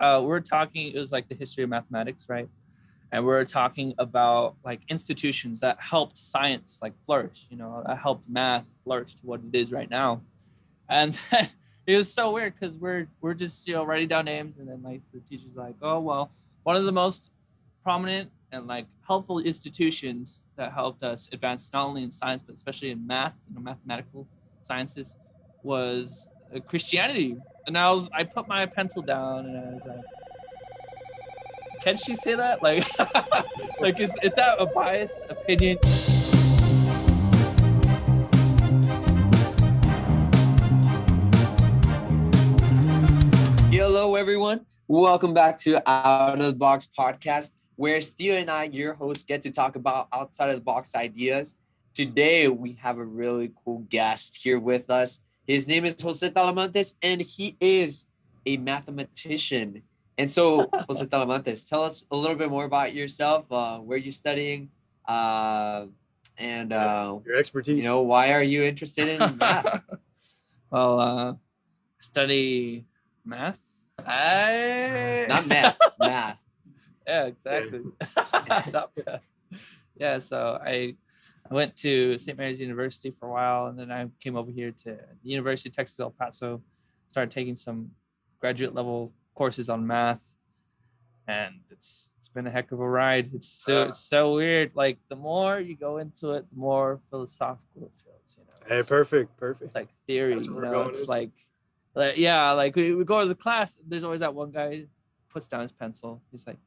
we're talking, it was like the history of mathematics, right? And we're talking about like institutions that helped science like flourish, that helped math flourish to what it is right now. And then it was so weird because we're just writing down names, and then like the teacher's like, oh well, one of the most prominent and like helpful institutions that helped us advance not only in science but especially in math, mathematical sciences, was Christianity. And I put my pencil down and I was like, can she say that? Like, like is that a biased opinion? Hello, everyone. Welcome back to Out of the Box podcast, where Steve and I, your hosts, get to talk about outside of the box ideas. Today, we have a really cool guest here with us. His name is Jose Talamantes, and he is a mathematician. And so, Jose Talamantes, tell us a little bit more about yourself, where you're studying, and your expertise. Why are you interested in math? Well, study math. Not math, math. Yeah, exactly. Not math. Yeah, so I went to St. Mary's University for a while, and then I came over here to the University of Texas El Paso, started taking some graduate level courses on math, and it's been a heck of a ride. It's so weird. Like the more you go into it, the more philosophical it feels. Hey, perfect. It's like theory. It's like we go to the class. There's always that one guy who puts down his pencil. He's like,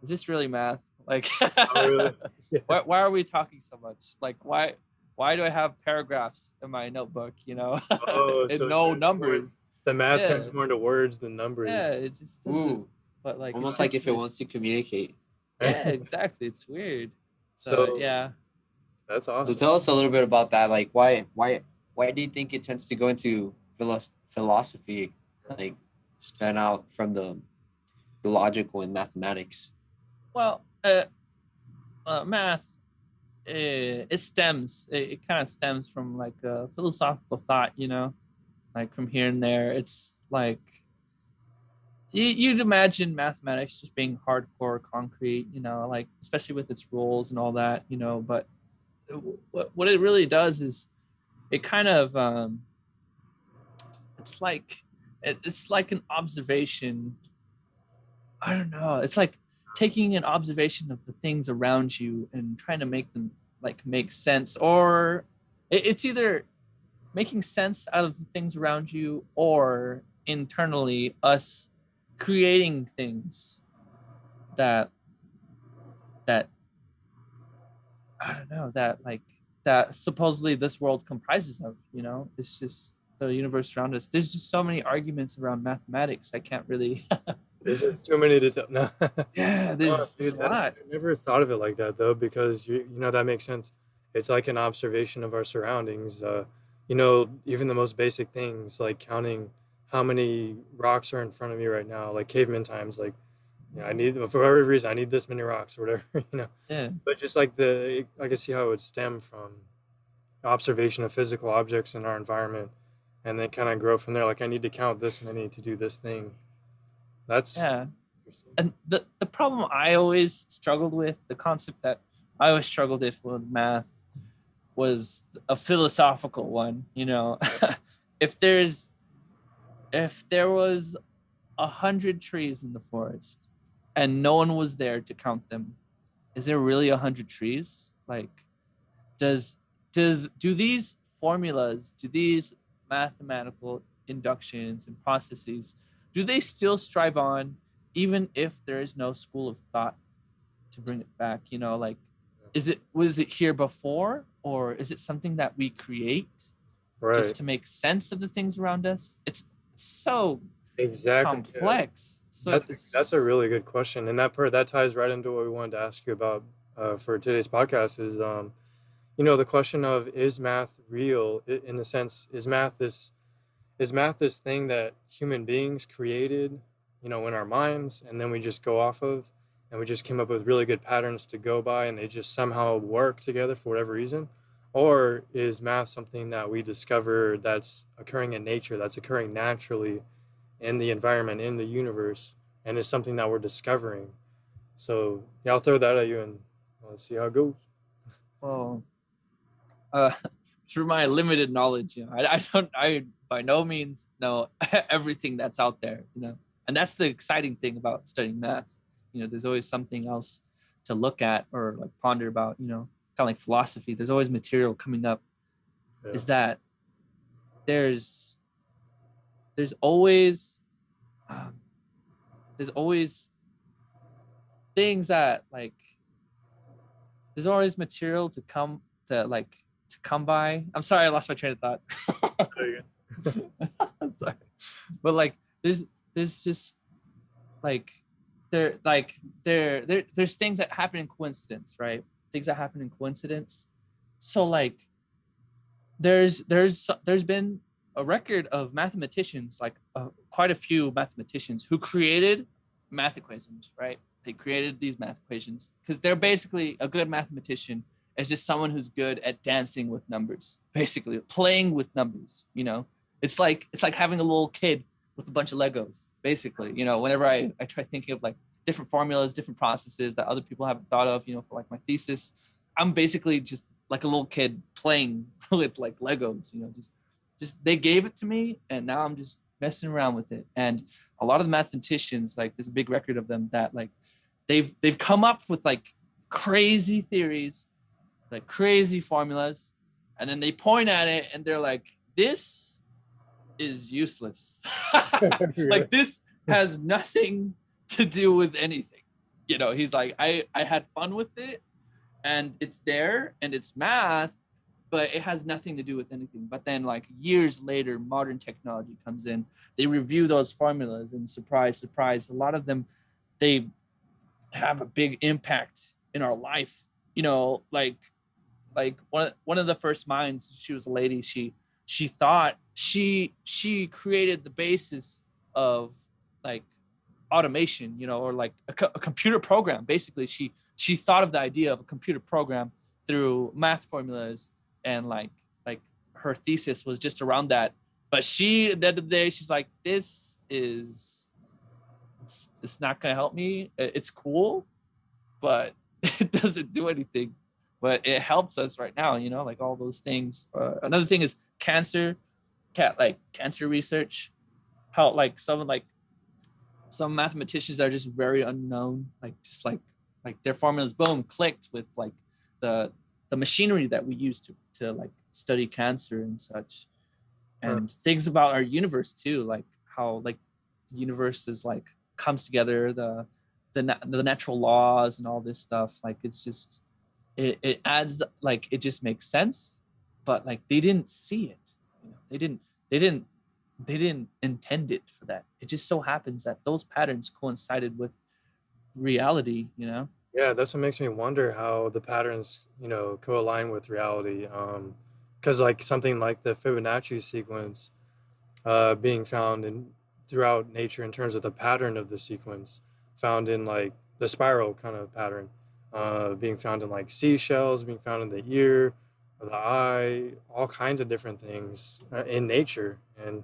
"Is this really math? Like, really? Yeah. why are we talking so much? Like, why do I have paragraphs in my notebook? Oh, and so no numbers." The math turns more into words than numbers. Yeah, it just doesn't. Ooh, but like almost like if it wants to communicate. Yeah, exactly. It's weird. So yeah, that's awesome. So tell us a little bit about that. Like, why do you think it tends to go into philosophy, like span out from the logical and mathematics? Well, math, it stems. It kind of stems from like a philosophical thought, like from here and there. It's like you'd imagine mathematics just being hardcore, concrete, like especially with its rules and all that, But what it really does is it kind of it's like an observation. I don't know. It's like taking an observation of the things around you and trying to make them like make sense, or it's either making sense out of the things around you or internally us creating things that I don't know, that supposedly this world comprises of, it's just the universe around us. There's just so many arguments around mathematics. I can't really There's just too many to tell. No. Yeah, there's a lot. I never thought of it like that though, because that makes sense. It's like an observation of our surroundings. Even the most basic things like counting how many rocks are in front of me right now, like caveman times, like I need, for every reason, I need this many rocks or whatever, Yeah. But just like I can see how it would stem from observation of physical objects in our environment, and then kind of grow from there. Like I need to count this many to do this thing. That's And the problem I always struggled with, the concept that I always struggled with math, was a philosophical one. If there was 100 trees in the forest and no one was there to count them, is there really 100 trees? Like, do these formulas, do these mathematical inductions and processes, do they still strive on even if there is no school of thought to bring it back? Was it here before, or is it something that we create just to make sense of the things around us? It's so complex. So that's a really good question, and that ties right into what we wanted to ask you about for today's podcast. Is the question of, is math real? In a sense, is math this thing that human beings created, in our minds, and then we just go off of, and we just came up with really good patterns to go by, and they just somehow work together for whatever reason? Or is math something that we discover that's occurring in nature, that's occurring naturally in the environment, in the universe, and it's something that we're discovering. So yeah, I'll throw that at you and let's see how it goes. Well, uh, through my limited knowledge, I by no means know everything that's out there, and that's the exciting thing about studying math. There's always something else to look at or like ponder about, kind of like philosophy. There's always material coming up. Yeah. Is that there's always there's always things that like there's always material to come by. I'm sorry, I lost my train of thought. I'm sorry, but like there's just like there's things that happen in coincidence, right? Things that happen in coincidence. So like there's been a record of mathematicians, like quite a few mathematicians who created math equations, right? They created these math equations because they're basically a good mathematician is just someone who's good at dancing with numbers, basically playing with numbers. It's like having a little kid with a bunch of Legos, basically. Whenever I try thinking of like different formulas, different processes that other people haven't thought of, for like my thesis, I'm basically just like a little kid playing with like Legos, just they gave it to me and now I'm just messing around with it. And a lot of the mathematicians, like there's a big record of them that like they've come up with like crazy theories, like crazy formulas, and then they point at it and they're like, this is useless. Like this has nothing to do with anything. He's like, I had fun with it and it's there and it's math, but it has nothing to do with anything. But then like years later, modern technology comes in, they review those formulas and surprise, surprise, a lot of them, they have a big impact in our life. Like one of the first minds, she was a lady, she thought she created the basis of like automation, or like a computer program. Basically, she thought of the idea of a computer program through math formulas, and like her thesis was just around that. But at the end of the day, she's like, this is it's not gonna help me. It's cool, but it doesn't do anything. But it helps us right now, like all those things. Another thing is cancer research. How like some mathematicians are just very unknown, like just like their formulas boom clicked with like the machinery that we use to like study cancer and such. And things about our universe too, like how like the universe is like comes together, the natural laws and all this stuff. Like it's just it adds, like it just makes sense, but like they didn't see it. They didn't intend it for that. It just so happens that those patterns coincided with reality. Yeah, that's what makes me wonder how the patterns, co-align with reality. Because like something like the Fibonacci sequence, being found in throughout nature in terms of the pattern of the sequence, found in like the spiral kind of pattern, being found in like seashells, being found in the ear, or the eye, all kinds of different things in nature. And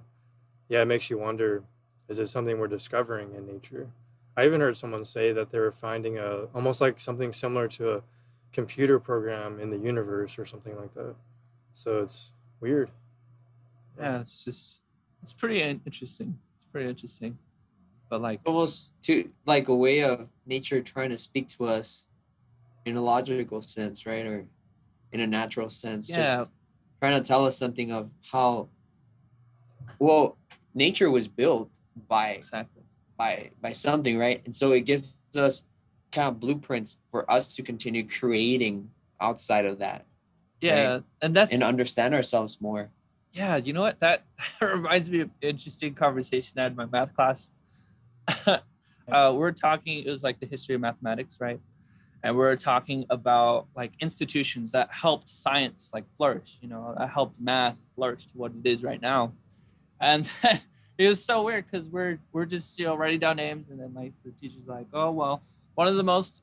yeah, it makes you wonder, is it something we're discovering in nature? I even heard someone say that they were finding almost like something similar to a computer program in the universe or something like that. So it's weird. Yeah, it's pretty interesting. It's pretty interesting. But like almost to like a way of nature trying to speak to us in a logical sense, right? Or in a natural sense, yeah, just trying to tell us something of how well nature was built by exactly. by something, right? And so it gives us kind of blueprints for us to continue creating outside of that. Yeah, right? and understand ourselves more. Yeah, you know what? That reminds me of an interesting conversation I had in my math class. We're talking, it was like the history of mathematics, right? And we're talking about like institutions that helped science like flourish, that helped math flourish to what it is right now. And then it was so weird because we're just writing down names, and then like the teacher's like, oh well, one of the most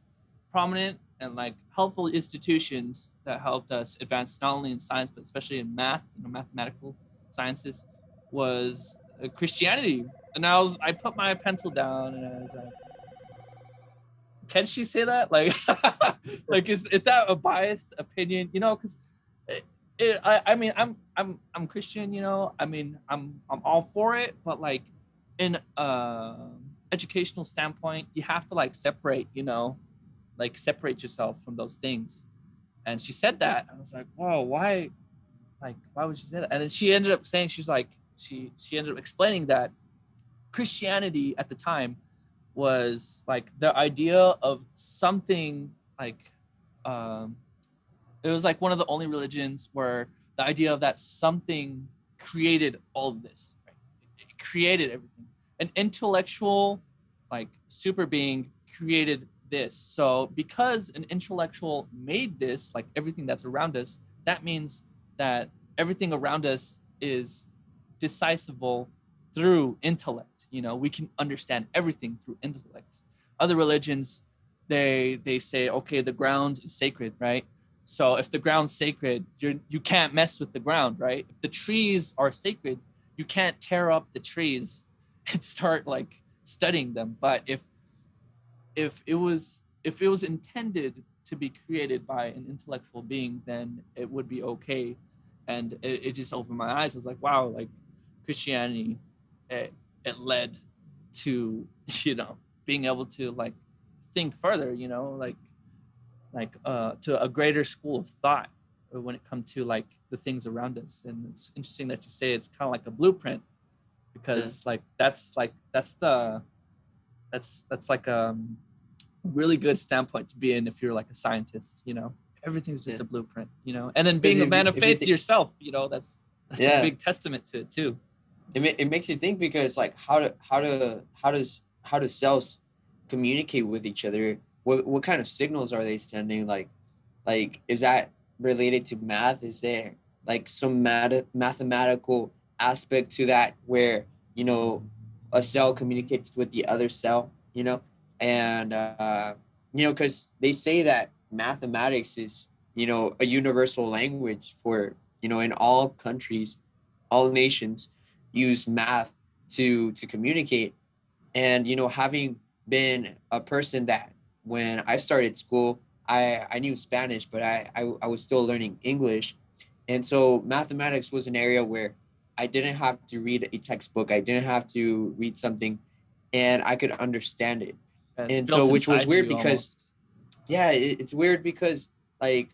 prominent and like helpful institutions that helped us advance not only in science but especially in math, mathematical sciences, was Christianity. And I put my pencil down and I was like, can she say that? Like, like is that a biased opinion? You know, because I mean, I'm Christian. You know, I mean, I'm all for it, but like, in educational standpoint, you have to like separate. You know, like separate yourself from those things. And she said that, I was like, whoa, why? Like, why would she say that? And then she ended up saying, she's like, she ended up explaining that Christianity at the time was like the idea of something like it was like one of the only religions where the idea of that something created all of this, right? It created everything. An intellectual like super being created this. So because an intellectual made this, like everything that's around us, that means that everything around us is decisible through intellect. You know, we can understand everything through intellect. Other religions, they say, okay, the ground is sacred, right? So if the ground's sacred, you can't mess with the ground, right? If the trees are sacred, you can't tear up the trees and start like studying them. But if it was intended to be created by an intellectual being, then it would be okay. And it just opened my eyes. I was like, wow, like Christianity, it led to, you know, being able to like think further, you know, like to a greater school of thought when it comes to like the things around us. And it's interesting that you say it's kind of like a blueprint, because like that's like a really good standpoint to be in if you're like a scientist, you know. Everything's just a blueprint, you know. And then being a man of faith yourself, you know, that's a big testament to it too. It makes you think, because like how do cells communicate with each other? What kind of signals are they sending? Like is that related to math? Is there like some mathematical aspect to that, where, you know, a cell communicates with the other cell, you know? And you know, because they say that mathematics is, you know, a universal language for, you know, in all countries, all nations use math to communicate. And, you know, having been a person that when I started school, I knew Spanish, but I was still learning English. And so mathematics was an area where I didn't have to read a textbook. I didn't have to read something, and I could understand it. And so, which was weird because, yeah, it's weird because like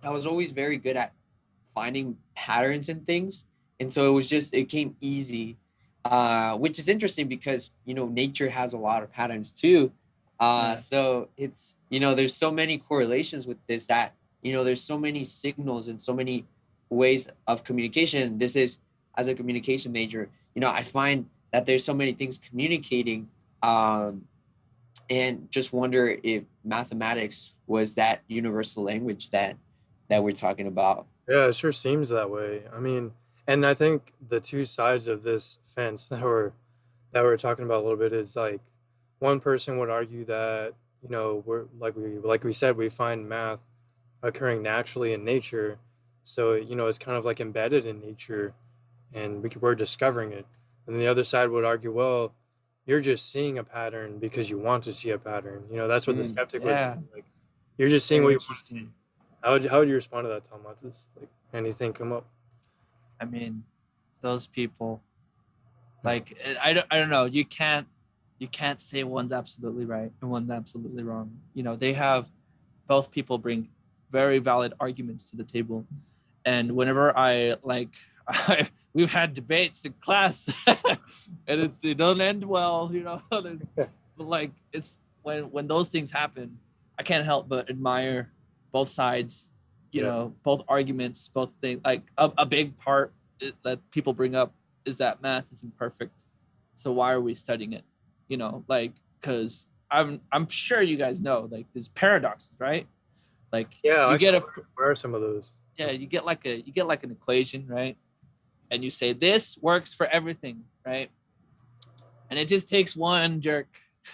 I was always very good at finding patterns in things. And so it came easy, which is interesting because, you know, nature has a lot of patterns too. So it's, you know, there's so many correlations with this, that, you know, there's so many signals and so many ways of communication. This is, as a communication major, you know, I find that there's so many things communicating, and just wonder if mathematics was that universal language that we're talking about. Yeah, it sure seems that way. I mean, and I think the two sides of this fence that we're talking about a little bit is like, one person would argue that, you know, we're like we said, we find math occurring naturally in nature, so, you know, it's kind of like embedded in nature, and we're discovering it. And the other side would argue, well, you're just seeing a pattern because you want to see a pattern. You know, that's what the skeptic was saying. Like, you're just seeing what you want to see. How would you respond to that, Talamantes? Like, anything come up? I mean, those people, like, I don't know. You can't say one's absolutely right and one's absolutely wrong. You know, both people bring very valid arguments to the table. And whenever we've had debates in class and it don't end well, you know, but like, it's when those things happen, I can't help but admire both sides, you know, both arguments, both things. Like a big part that people bring up is that math is imperfect. So why are we studying it? You know, like, because I'm sure you guys know, like, there's paradoxes, right? Like, you get where are some of those? Yeah, you get like an equation, right? And you say this works for everything, right? And it just takes one jerk.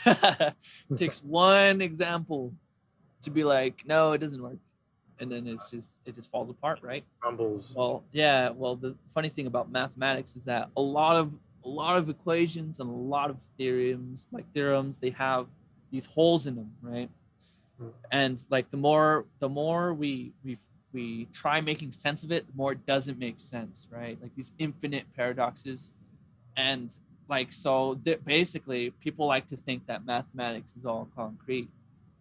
It takes one example to be like, no, it doesn't work. And then it just falls apart, right? Crumbles. Well, yeah. Well, the funny thing about mathematics is that a lot a lot of equations and a lot of theorems, they have these holes in them, right? And like the more we try making sense of it, the more it doesn't make sense, right? Like these infinite paradoxes. And like, so basically people like to think that mathematics is all concrete,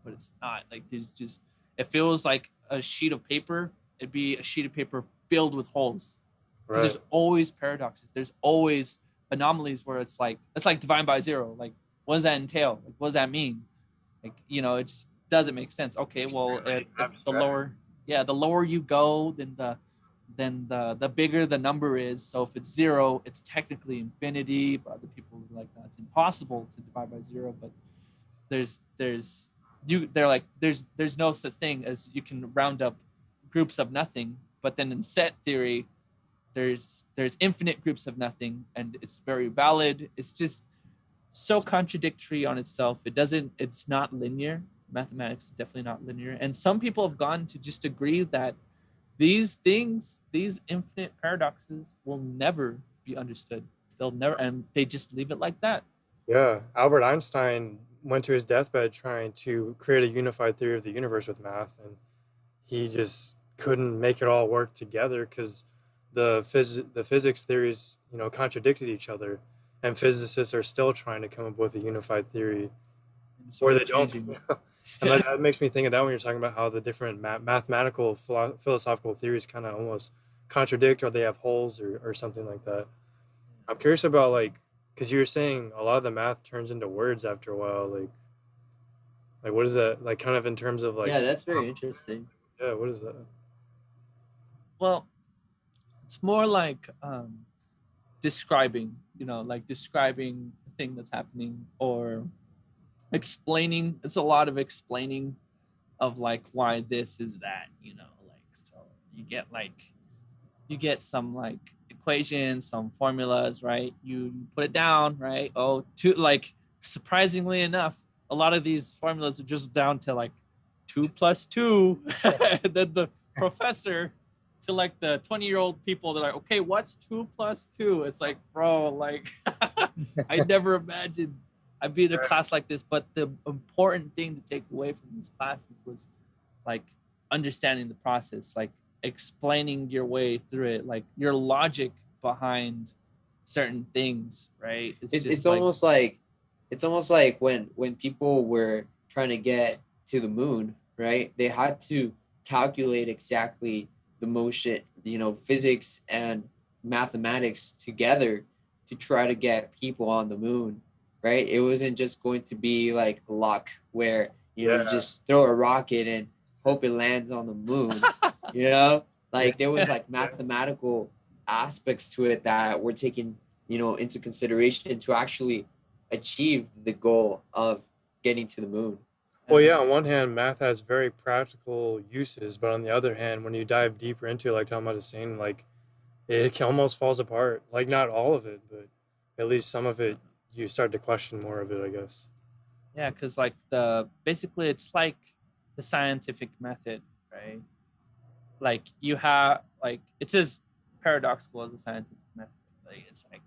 but it's not. Like there's just, if it was like a sheet of paper, it'd be a sheet of paper filled with holes, because Right. there's always paradoxes, there's always anomalies where it's like dividing by zero. Like, what does that entail? Like, what does that mean? Like, you know, it just doesn't make sense. Okay, well, if the lower you go, then the bigger the number is. So if it's zero, it's technically infinity, but other people are like, that's impossible to divide by zero. But there's no such thing as you can round up groups of nothing. But then in set theory, there's infinite groups of nothing, and it's very valid. It's just so contradictory on itself. It's not linear. Mathematics is definitely not linear. And some people have gone to just agree that these things, these infinite paradoxes, will never be understood. They'll never, and they just leave it like that. Yeah, Albert Einstein went to his deathbed trying to create a unified theory of the universe with math, and he just couldn't make it all work together because the physics theories, contradicted each other, and physicists are still trying to come up with a unified theory So where it's they don't. changing. And that makes me think of that when you're talking about how the different mathematical philosophical theories kind of almost contradict, or they have holes, or something like that. I'm curious about, like, because you were saying a lot of the math turns into words after a while. Like what is that? Like, kind of in terms of like, Yeah, that's very interesting. yeah, what is that? Well, it's more like describing, like describing the thing that's happening, or explaining. It's a lot of explaining of like why this is that, like, so you get some like equations, some formulas, right? You put it down, right? Like, surprisingly enough, a lot of these formulas are just down to like 2 plus 2. And then the professor, to like the 20-year-old people, they're like, okay, what's 2 plus 2? It's like, bro, like, I never imagined I'd be in a class like this. But the important thing to take away from these classes was like understanding the process, like explaining your way through it, like your logic behind certain things, right? It's almost like when people were trying to get to the moon, right? They had to calculate exactly the motion, physics and mathematics together to try to get people on the moon, right? It wasn't just going to be like luck where you just throw a rocket and hope it lands on the moon. Like there was like mathematical aspects to it that were taken into consideration to actually achieve the goal of getting to the moon. Well, yeah, on one hand, math has very practical uses, but on the other hand, when you dive deeper into it, like Talmud is saying, like, it almost falls apart. Like, not all of it, but at least some of it, you start to question more of it, I guess. Yeah, because like basically it's like the scientific method, right? Like you have, like, it's as paradoxical as a scientific method. Like, it's like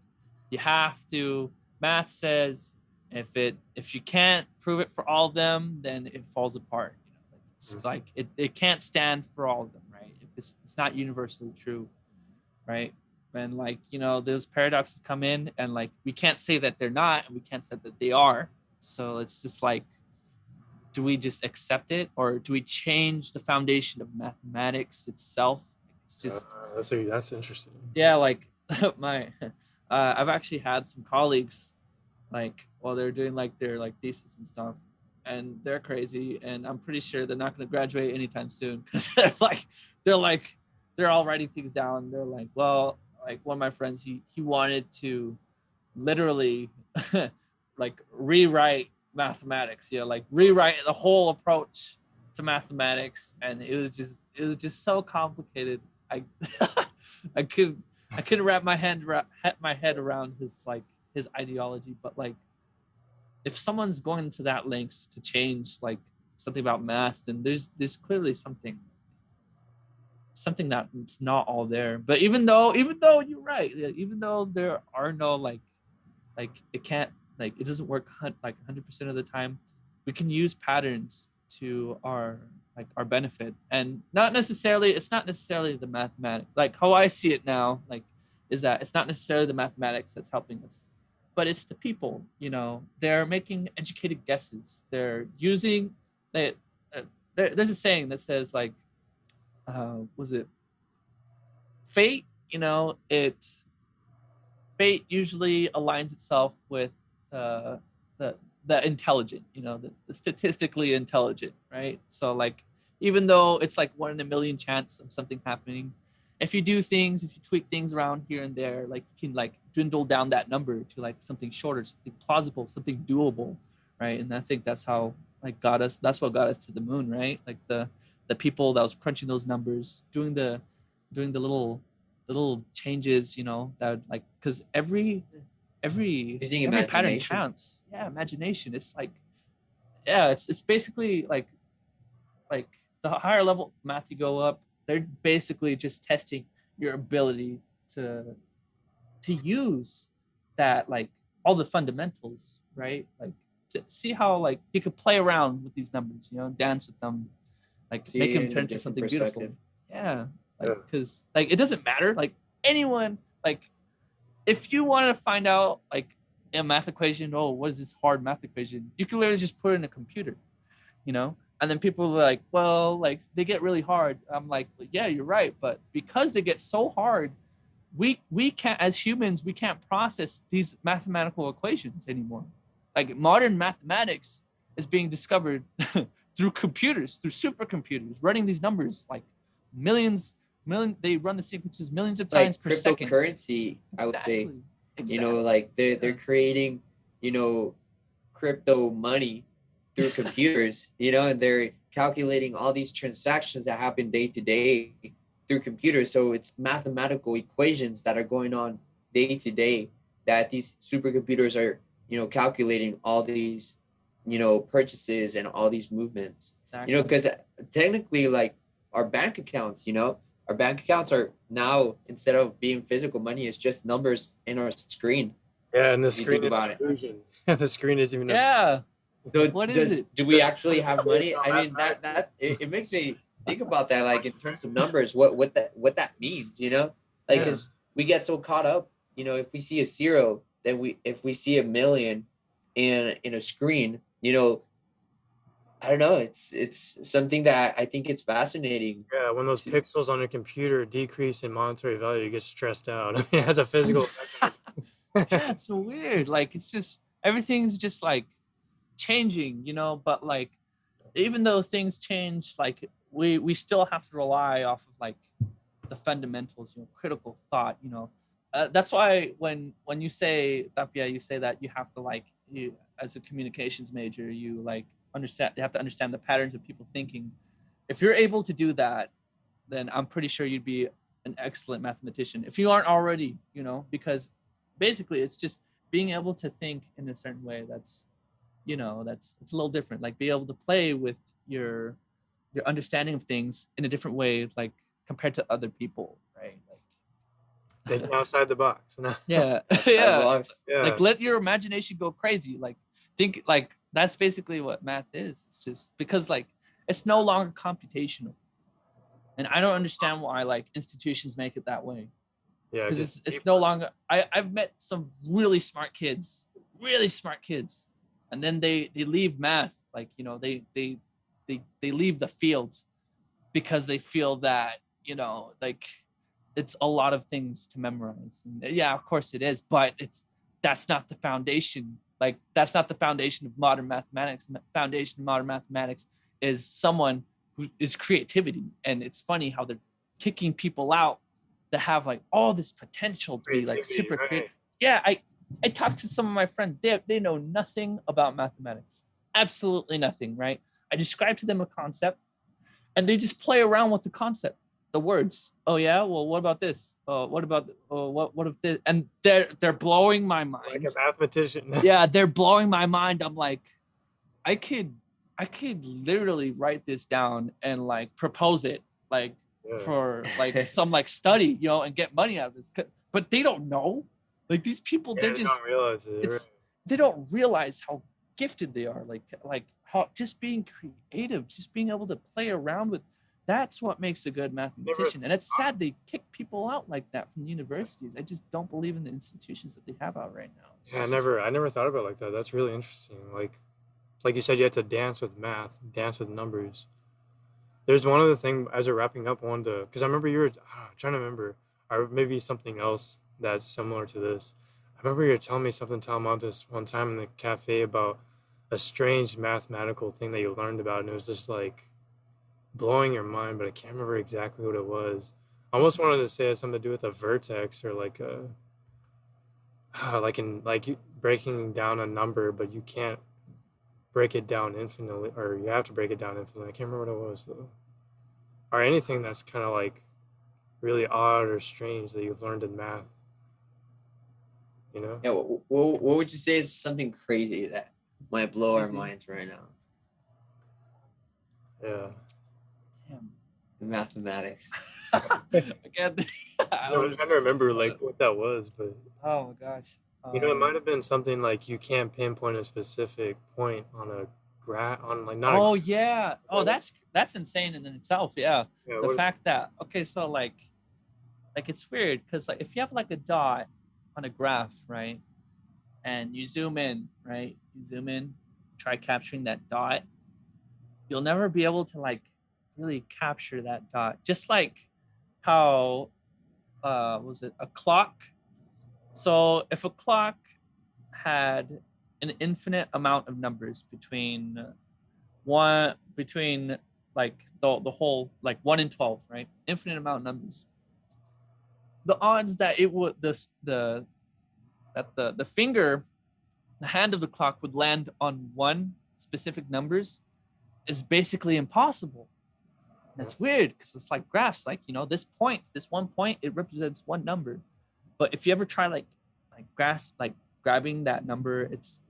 you have to, math says if you can't prove it for all of them, then it falls apart. Like, it's like it can't stand for all of them, right? If it's not universally true, right? And like, those paradoxes come in, and like we can't say that they're not, and we can't say that they are. So it's just like, do we just accept it, or do we change the foundation of mathematics itself? It's just that's interesting. Yeah, like I've actually had some colleagues, like, while they're doing like their like thesis and stuff, and they're crazy, and I'm pretty sure they're not going to graduate anytime soon, because they're all writing things down. They're like, well, like one of my friends, he wanted to literally like rewrite mathematics, like rewrite the whole approach to mathematics, and it was just so complicated. I I couldn't wrap my head around his ideology. But like, if someone's going to that lengths to change like something about math, then there's clearly something that it's not all there. But even though you're right, even though there are no like like it can't, like it doesn't work like 100% of the time. We can use patterns to our benefit, and it's not necessarily the mathematics, like how I see it now, like is that it's not necessarily the mathematics that's helping us, but it's the people. They're making educated guesses. They're using they there's a saying that says like was it fate, fate usually aligns itself with the the intelligent, the statistically intelligent, right? So like, even though it's like 1 in a million chance of something happening, if you tweak things around here and there, like you can like dwindle down that number to like something shorter, something plausible, something doable, right? And I think that's how that's what got us to the moon, right? Like the people that was crunching those numbers, doing the little changes, that like, because Using every pattern imagination. counts. Yeah, imagination. It's like, yeah, it's basically like the higher level math you go up, they're basically just testing your ability to use that, like all the fundamentals, right? Like to see how like you could play around with these numbers, dance with them, like See make it them in a turn into different something beautiful. perspective. Yeah, Yeah. like because like it doesn't matter. Like anyone, like if you want to find out like a math equation, oh, what is this hard math equation? You can literally just put it in a computer, and then people are like, well, like they get really hard. I'm like, yeah, you're right, but because they get so hard, we can't, as humans, we can't process these mathematical equations anymore. Like modern mathematics is being discovered through computers, through supercomputers, running these numbers like they run the sequences millions of It's like times per second. cryptocurrency, I would say. Exactly. Like they're creating, crypto money through computers, and they're calculating all these transactions that happen day to day through computers. So it's mathematical equations that are going on day to day that these supercomputers are, calculating all these, purchases and all these movements. Exactly. Because technically, like our bank accounts, our bank accounts are now, instead of being physical money, it's just numbers in our screen. Yeah, and the If you screen think is an about it. illusion. The screen is even Yeah. So What is it? do we Just- actually have money? It's not I mean, mathematics. it makes me think about that, like in terms of numbers, what that means, like Yeah. because we get so caught up, if we see a zero, then if we see a million in a screen, I don't know, it's something that I think it's fascinating. Yeah, when those pixels on your computer decrease in monetary value, you get stressed out. I mean, it has a physical effect. Yeah, it's so weird. Like it's just everything's just like changing, but like even though things change, like we still have to rely off of like the fundamentals, critical thought, that's why when you say Tapia, you say that you have to like, you as a communications major, you like you have to understand the patterns of people thinking. If you're able to do that, then I'm pretty sure you'd be an excellent mathematician if you aren't already, because basically it's just being able to think in a certain way that's, it's a little different, like be able to play with your understanding of things in a different way, like compared to other people, right? Like Thinking outside the box. yeah. Yeah. Yeah. Like let your imagination go crazy, like think, like that's basically what math is. It's just because like it's no longer computational, and I don't understand why like institutions make it that way, Yeah, because it's no longer. I've met some really smart kids, and then they leave math, like they leave the field because they feel that, like it's a lot of things to memorize. And yeah, of course it is, but that's not the foundation. Like that's not the foundation of modern mathematics. The foundation of modern mathematics is someone who is creativity. And it's funny how they're kicking people out that have like all this potential to be like super creative. Yeah, I talked to some of my friends. They know nothing about mathematics, absolutely nothing, right? I describe to them a concept, and they just play around with the concept, the words. Oh yeah, well, what about this? What about what if this? And they're blowing my mind. Like a mathematician. Yeah, they're blowing my mind. I'm like, I could literally write this down and like propose it, like for like some like study, and get money out of this. But they don't know. Like these people, Yeah, they're they just don't realize it. it's Right. they don't realize how gifted they are. Like how just being creative, just being able to play around with. That's what makes a good mathematician. And it's sad they kick people out like that from universities. I just don't believe in the institutions that they have out right now. Yeah, I never thought about it like that. That's really interesting. Like you said, you had to dance with math, dance with numbers. There's one other thing as we're wrapping up. I wanted to, because I remember you were trying to remember, or maybe something else that's similar to this. I remember you were telling me something, Talamantes, one time in the cafe about a strange mathematical thing that you learned about, and it was just like blowing your mind, but I can't remember exactly what it was. I almost wanted to say it had something to do with a vertex or like a breaking down a number, but you can't break it down infinitely, or you have to break it down infinitely. I can't remember what it was though. Or anything that's kind of like really odd or strange that you've learned in math. You know? Yeah. What would you say is something crazy that might blow our Crazy. minds right now? Yeah. Damn. Mathematics. Again, I'm trying to remember like what that was, but oh my gosh. you know, it might have been something like you can't pinpoint a specific point on a graph on like not. Oh a, yeah. Oh, that's insane in itself. Yeah. yeah, The fact that okay, so like it's weird because like if you have like a dot on a graph, right, and you zoom in, right, try capturing that dot, you'll never be able to like really capture that dot. Just like how was it a clock? So if a clock had an infinite amount of numbers between like the whole like 1 and 12, right? Infinite amount of numbers. The odds that it would the finger, the hand of the clock would land on one specific numbers is basically impossible. That's weird because it's like graphs, like this one point, it represents one number. But if you ever try like grabbing that number, it's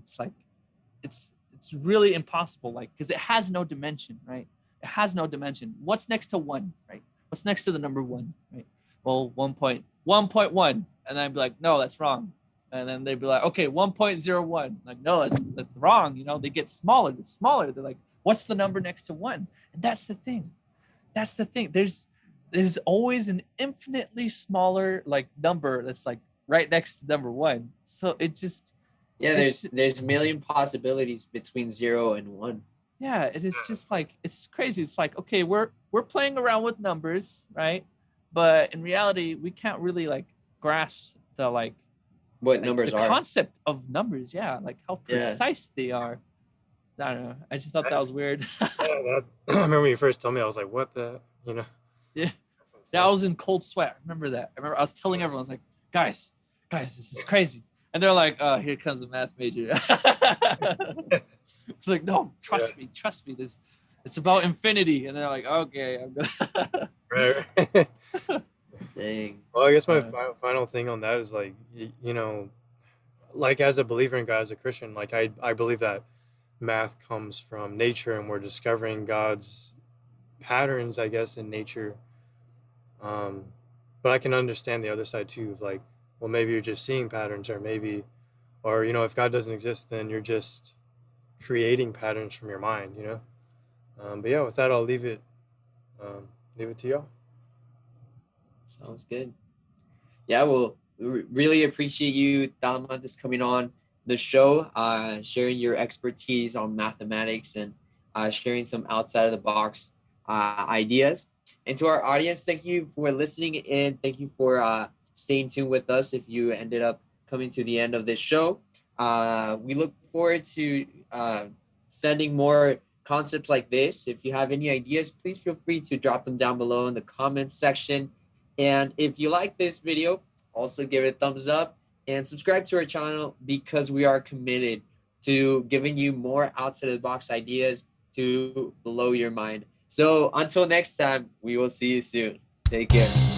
really impossible, like because it has no dimension, right? It has no dimension. What's next to one, right? What's next to the number one, right? Well, 1.1, and then I'd be like, no, that's wrong. And then they'd be like, okay, 1.01. Like, no, that's wrong. They get smaller. They're smaller. They're like, what's the number next to one? And that's the thing. There's always an infinitely smaller like number that's like right next to number one. So it just there's a million possibilities between 0 and 1. Yeah, it is just like it's crazy. It's like, okay, we're playing around with numbers, right? But in reality, we can't really like grasp the what numbers the are. concept of numbers. Yeah, like how precise they are. I don't know. I just thought that was weird. I remember when you first told me, I was like, what the, Yeah. Yeah, I was in cold sweat. I remember that. I remember I was telling everyone, I was like, guys, this is crazy. And they're like, oh, here comes a math major. It's like, no, trust me. It's about infinity. And they're like, okay, I'm gonna right. Dang. Well, I guess my final thing on that is like, like as a believer in God, as a Christian, like I believe that math comes from nature and we're discovering God's patterns, I guess, in nature. But I can understand the other side too, of like, well, maybe you're just seeing patterns, or if God doesn't exist, then you're just creating patterns from your mind, But yeah, with that, I'll leave it to y'all. Sounds good. Yeah, well, really appreciate you, Talamantes, coming on the show, sharing your expertise on mathematics and sharing some outside of the box ideas. And to our audience, thank you for listening and thank you for staying tuned with us if you ended up coming to the end of this show. We look forward to sending more concepts like this. If you have any ideas, please feel free to drop them down below in the comments section. And if you like this video, also give it a thumbs up and subscribe to our channel because we are committed to giving you more outside of the box ideas to blow your mind. So until next time, we will see you soon. Take care.